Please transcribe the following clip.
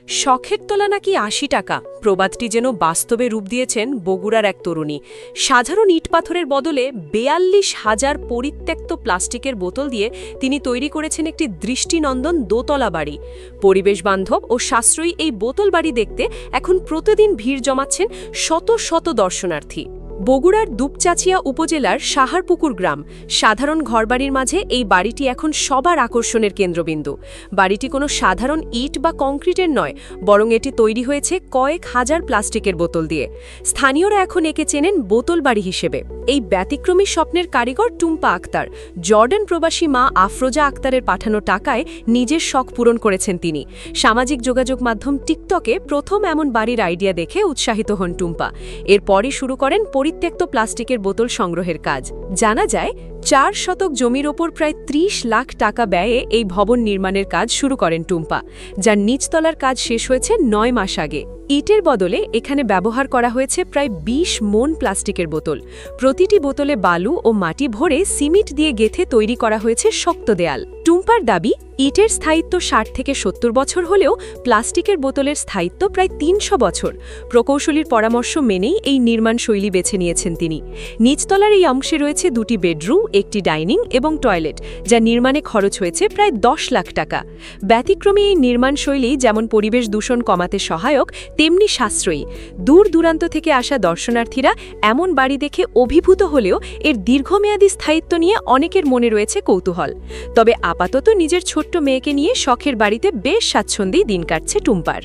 শখের তোলা নাকি ৮০ টাকা, প্রবাদটি যেন বাস্তবে রূপ দিয়েছেন বগুড়ার এক তরুণী। সাধারণ ইট পাথরের বদলে ৪২,০০০ পরিত্যক্ত প্লাস্টিকের বোতল দিয়ে তিনি তৈরি করেছেন একটি দৃষ্টিনন্দন দোতলা বাড়ি। পরিবেশ বান্ধব ও সাশ্রয়ী এই বোতল বাড়ি দেখতে এখন প্রতিদিন ভিড় জমাচ্ছেন শত শত দর্শনার্থী। বগুড়ার দুপচাচিয়া উপজেলার সাহারপুকুর গ্রাম। সাধারণ ঘরবাড়ির মাঝে এই বাড়িটি এখন সবার আকর্ষণের কেন্দ্রবিন্দু। বাড়িটি কোনো সাধারণ ইট বা কংক্রিটের নয়, বরং এটি তৈরি হয়েছে কয়েক হাজার প্লাস্টিকের বোতল দিয়ে। স্থানীয়রা এখন একে চেনেন বোতল বাড়ি হিসেবে। এই ব্যতিক্রমী স্বপ্নের কারিগর টুম্পা আক্তার। জর্ডান প্রবাসী মা আফরোজা আক্তারের পাঠানো টাকায় নিজের শখ পূরণ করেছেন তিনি। সামাজিক যোগাযোগ মাধ্যম টিকটকে প্রথম এমন বাড়ির আইডিয়া দেখে উৎসাহিত হন টুম্পা। এরপরই শুরু করেন পরিত্যক্ত প্লাস্টিকের বোতল সংগ্রহের কাজ। জানা যায় ৪ শতক জমির ওপর প্রায় ৩০ লাখ টাকা ব্যয়ে এই ভবন নির্মাণের কাজ শুরু করেন টুম্পা, যার নিচতলার কাজ শেষ হয়েছে ৯ মাস আগে। ইটের বদলে এখানে ব্যবহার করা হয়েছে প্রায় ২০ মণ প্লাস্টিকের বোতল। প্রতিটি বোতলে বালু ও মাটি ভরে সিমেন্ট দিয়ে গেঁথে তৈরি করা হয়েছে শক্ত দেয়াল। টুম্পার দাবি, ইটের স্থায়িত্ব ৬০ থেকে ৭০ বছর হলেও প্লাস্টিকের বোতলের স্থায়িত্ব প্রায় ৩০০ বছর। প্রকৌশলীর পরামর্শ মেনেই এই নির্মাণ শৈলী বেছে নিয়েছেন তিনি। নিচতলার এই অংশে রয়েছে ২টি বেডরুম, একটি ডাইনিং এবং টয়লেট, যা নির্মাণে খরচ হয়েছে প্রায় ১০ লাখ টাকা। ব্যতিক্রমী এই নির্মাণ শৈলী যেমন পরিবেশ দূষণ কমাতে সহায়ক, তেমনি সাশ্রয়ী। দূর দূরান্ত থেকে আসা দর্শনার্থীরা এমন বাড়ি দেখে অভিভূত হলেও এর দীর্ঘমেয়াদী স্থায়িত্ব নিয়ে অনেকের মনে রয়েছে কৌতূহল। তবে আপাতত নিজের ছোট্ট মেয়েকে নিয়ে শখের বাড়িতে বেশ স্বাচ্ছন্দ্যেই দিন কাটছে টুম্পার।